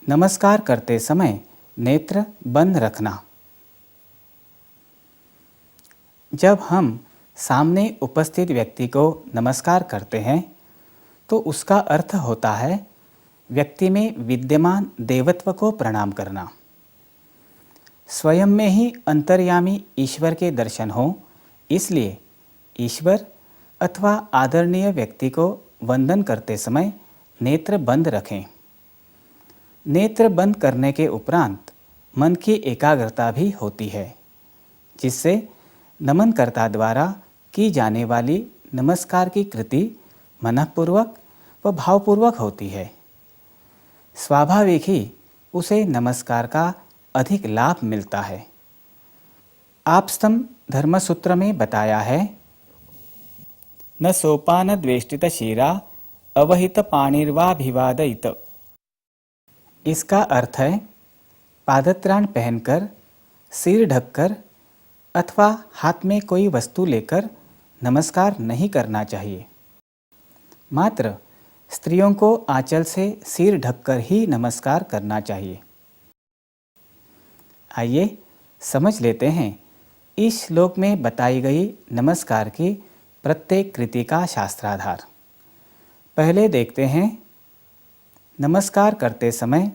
नमस्कार करते समय नेत्र बंद रखना। जब हम सामने उपस्थित व्यक्ति को नमस्कार करते हैं तो उसका अर्थ होता है व्यक्ति में विद्यमान देवत्व को प्रणाम करना। स्वयं में ही अंतर्यामी ईश्वर के दर्शन हो, इसलिए ईश्वर अथवा आदरणीय व्यक्ति को वंदन करते समय नेत्र बंद रखें। नेत्र बंद करने के उपरांत मन की एकाग्रता भी होती है, जिससे नमनकर्ता द्वारा की जाने वाली नमस्कार की कृति मनःपूर्वक व भावपूर्वक होती है। स्वाभाविक ही उसे नमस्कार का अधिक लाभ मिलता है। आपस्तम्भ धर्मसूत्र में बताया है, न सोपान द्वेष्टित शिरा अवहित पाणिर्वाभिवादयित। इसका अर्थ है पादत्राण पहनकर, सिर ढककर अथवा हाथ में कोई वस्तु लेकर नमस्कार नहीं करना चाहिए। मात्र स्त्रियों को आंचल से सिर ढककर ही नमस्कार करना चाहिए। आइए समझ लेते हैं इस श्लोक में बताई गई नमस्कार की प्रत्येक कृति का शास्त्राधार। पहले देखते हैं नमस्कार करते समय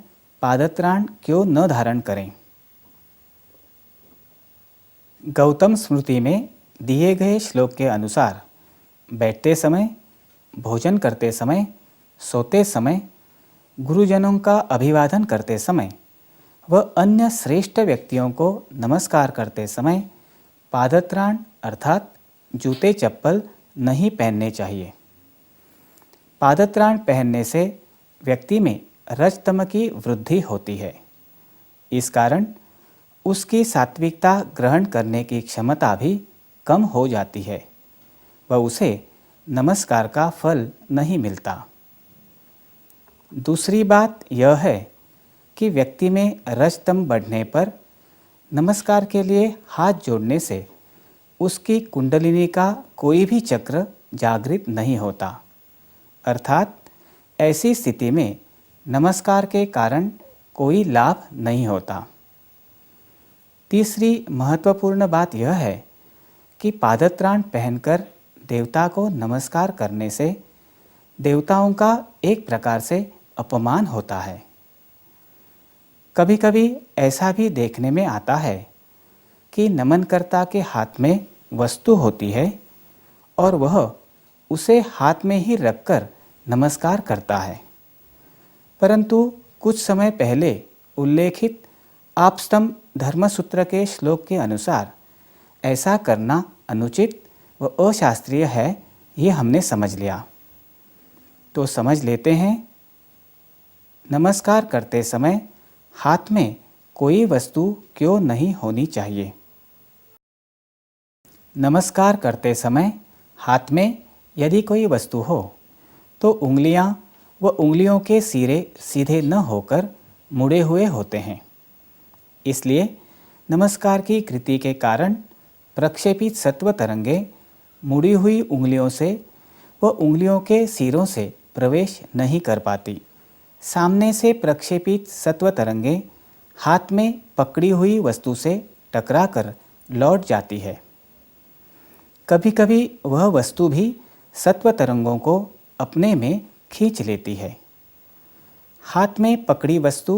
पादत्राण क्यों न धारण करें। गौतम स्मृति में दिए गए श्लोक के अनुसार बैठते समय, भोजन करते समय, सोते समय, गुरुजनों का अभिवादन करते समय व अन्य श्रेष्ठ व्यक्तियों को नमस्कार करते समय पादत्राण अर्थात जूते चप्पल नहीं पहनने चाहिए। पादत्राण पहनने से व्यक्ति में रजतम की वृद्धि होती है। इस कारण उसकी सात्विकता ग्रहण करने की क्षमता भी कम हो जाती है व उसे नमस्कार का फल नहीं मिलता। दूसरी बात यह है कि व्यक्ति में रजतम बढ़ने पर नमस्कार के लिए हाथ जोड़ने से उसकी कुंडलिनी का कोई भी चक्र जागृत नहीं होता, अर्थात ऐसी स्थिति में नमस्कार के कारण कोई लाभ नहीं होता। तीसरी महत्वपूर्ण बात यह है कि पादत्राण पहनकर देवता को नमस्कार करने से देवताओं का एक प्रकार से अपमान होता है। कभी कभी ऐसा भी देखने में आता है कि नमनकर्ता के हाथ में वस्तु होती है और वह उसे हाथ में ही रखकर नमस्कार करता है, परंतु कुछ समय पहले उल्लेखित आपस्तम्भ धर्मसूत्र के श्लोक के अनुसार ऐसा करना अनुचित व अशास्त्रीय है, ये हमने समझ लिया। तो समझ लेते हैं नमस्कार करते समय हाथ में कोई वस्तु क्यों नहीं होनी चाहिए। नमस्कार करते समय हाथ में यदि कोई वस्तु हो तो उंगलियां व उंगलियों के सिरे सीधे न होकर मुड़े हुए होते हैं। इसलिए नमस्कार की कृति के कारण प्रक्षेपित सत्व तरंगे मुड़ी हुई उंगलियों से व उंगलियों के सिरों से प्रवेश नहीं कर पाती। सामने से प्रक्षेपित सत्व तरंगे हाथ में पकड़ी हुई वस्तु से टकराकर लौट जाती है। कभी कभी वह वस्तु भी सत्व तरंगों को अपने में खींच लेती है। हाथ में पकड़ी वस्तु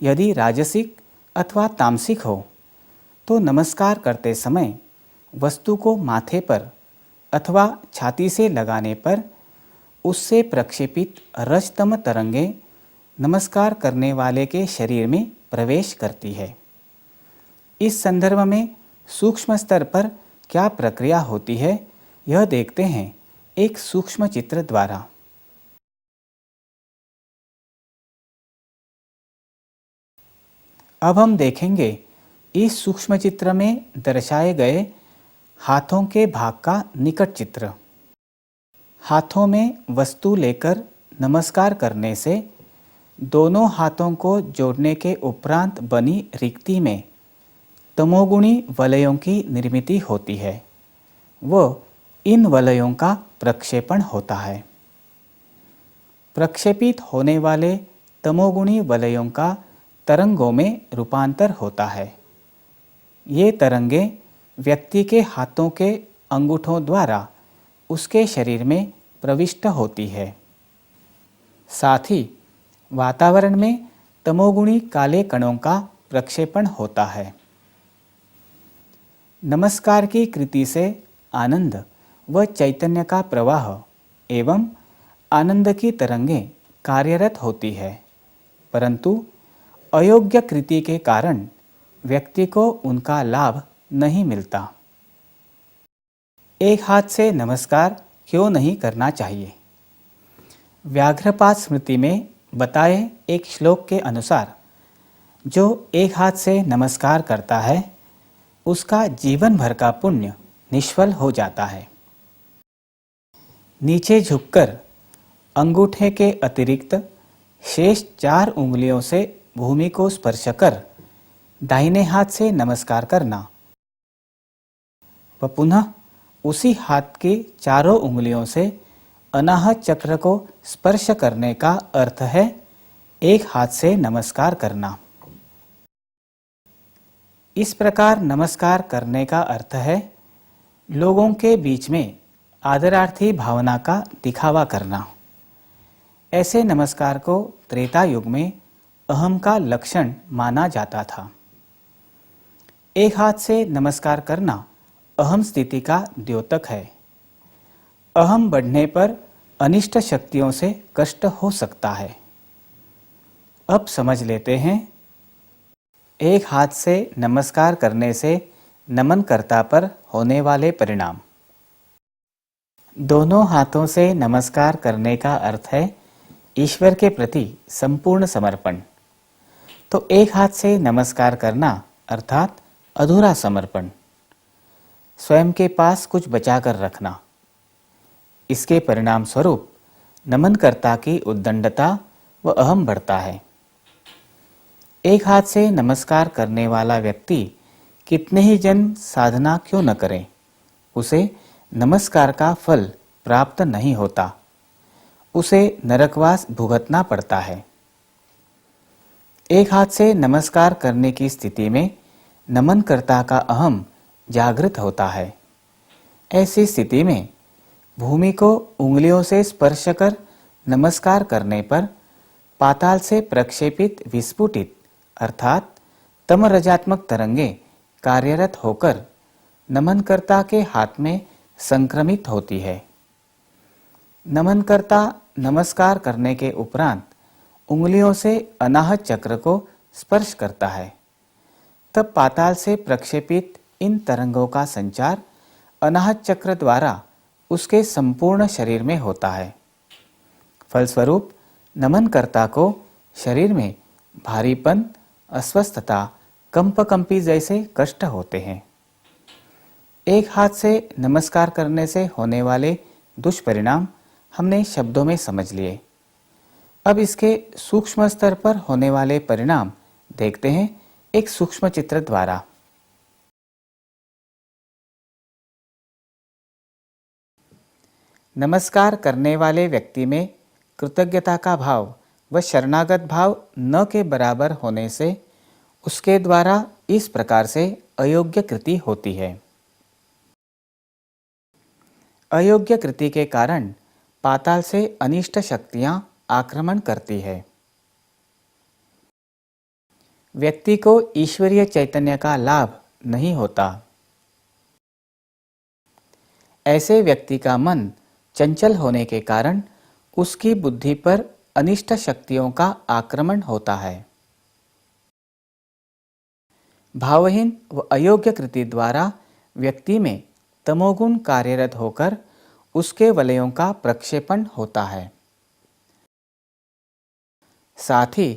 यदि राजसिक अथवा तामसिक हो तो नमस्कार करते समय वस्तु को माथे पर अथवा छाती से लगाने पर उससे प्रक्षेपित रजतम तरंगे नमस्कार करने वाले के शरीर में प्रवेश करती है। इस संदर्भ में सूक्ष्म स्तर पर क्या प्रक्रिया होती है, यह देखते हैं एक सूक्ष्म चित्र द्वारा। अब हम देखेंगे इस सूक्ष्म चित्र में दर्शाए गए हाथों के भाग का निकट चित्र। हाथों में वस्तु लेकर नमस्कार करने से दोनों हाथों को जोड़ने के उपरांत बनी रिक्ति में तमोगुणी वलयों की निर्मिति होती है व इन वलयों का प्रक्षेपण होता है। प्रक्षेपित होने वाले तमोगुणी वलयों का तरंगों में रूपांतर होता है। ये तरंगे व्यक्ति के हाथों के अंगूठों द्वारा उसके शरीर में प्रविष्ट होती है। साथ ही वातावरण में तमोगुणी काले कणों का प्रक्षेपण होता है। नमस्कार की कृति से आनंद व चैतन्य का प्रवाह एवं आनंद की तरंगें कार्यरत होती है, परंतु अयोग्य कृति के कारण व्यक्ति को उनका लाभ नहीं मिलता। एक हाथ से नमस्कार क्यों नहीं करना चाहिए? व्याघ्रपाद स्मृति में बताए एक श्लोक के अनुसार जो एक हाथ से नमस्कार करता है उसका जीवन भर का पुण्य निष्फल हो जाता है। नीचे झुककर अंगूठे के अतिरिक्त शेष 4 उंगलियों से भूमि को स्पर्श कर दाहिने हाथ से नमस्कार करना व पुनः उसी हाथ की चारों उंगलियों से अनाहत चक्र को स्पर्श करने का अर्थ है एक हाथ से नमस्कार करना। इस प्रकार नमस्कार करने का अर्थ है लोगों के बीच में आदरार्थी भावना का दिखावा करना। ऐसे नमस्कार को त्रेता युग में अहम का लक्षण माना जाता था। एक हाथ से नमस्कार करना अहम स्थिति का द्योतक है। अहम बढ़ने पर अनिष्ट शक्तियों से कष्ट हो सकता है। अब समझ लेते हैं एक हाथ से नमस्कार करने से नमनकर्ता पर होने वाले परिणाम। दोनों हाथों से नमस्कार करने का अर्थ है ईश्वर के प्रति संपूर्ण समर्पण। तो एक हाथ से नमस्कार करना अर्थात अधूरा समर्पण, स्वयं के पास कुछ बचाकर रखना। इसके परिणाम स्वरूप नमनकर्ता की उद्दंडता व अहम बढ़ता है। एक हाथ से नमस्कार करने वाला व्यक्ति कितने ही जन्म साधना क्यों न करे, उसे नमस्कार का फल प्राप्त नहीं होता, उसे नरकवास भुगतना पड़ता है। एक हाथ से नमस्कार करने की स्थिति में नमनकर्ता का अहम जागृत होता है। ऐसी स्थिति में भूमि को उंगलियों से स्पर्श कर नमस्कार करने पर पाताल से प्रक्षेपित विस्फुटित अर्थात तमरजात्मक तरंगे कार्यरत होकर नमनकर्ता के हाथ में संक्रमित होती है। नमनकर्ता नमस्कार करने के उपरांत उंगलियों से अनाहत चक्र को स्पर्श करता है। तब पाताल से प्रक्षेपित इन तरंगों का संचार अनाहत चक्र द्वारा उसके संपूर्ण शरीर में होता है। फलस्वरूप नमनकर्ता को शरीर में भारीपन, अस्वस्थता, कंपकंपी जैसे कष्ट होते हैं। एक हाथ से नमस्कार करने से होने वाले दुष्परिणाम हमने शब्दों में समझ लिए। अब इसके सूक्ष्म स्तर पर होने वाले परिणाम देखते हैं एक सूक्ष्म चित्र द्वारा। नमस्कार करने वाले व्यक्ति में कृतज्ञता का भाव व शरणागत भाव न के बराबर होने से उसके द्वारा इस प्रकार से अयोग्य कृति होती है। अयोग्य कृति के कारण पाताल से अनिष्ट शक्तियां आक्रमण करती है। व्यक्ति को ईश्वरीय चैतन्य का लाभ नहीं होता। ऐसे व्यक्ति का मन चंचल होने के कारण उसकी बुद्धि पर अनिष्ट शक्तियों का आक्रमण होता है। भावहीन व अयोग्य कृति द्वारा व्यक्ति में तमोगुण कार्यरत होकर उसके वलयों का प्रक्षेपण होता है। साथ ही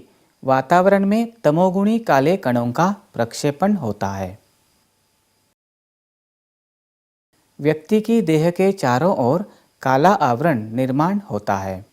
वातावरण में तमोगुणी काले कणों का प्रक्षेपण होता है। व्यक्ति की देह के चारों ओर काला आवरण निर्माण होता है।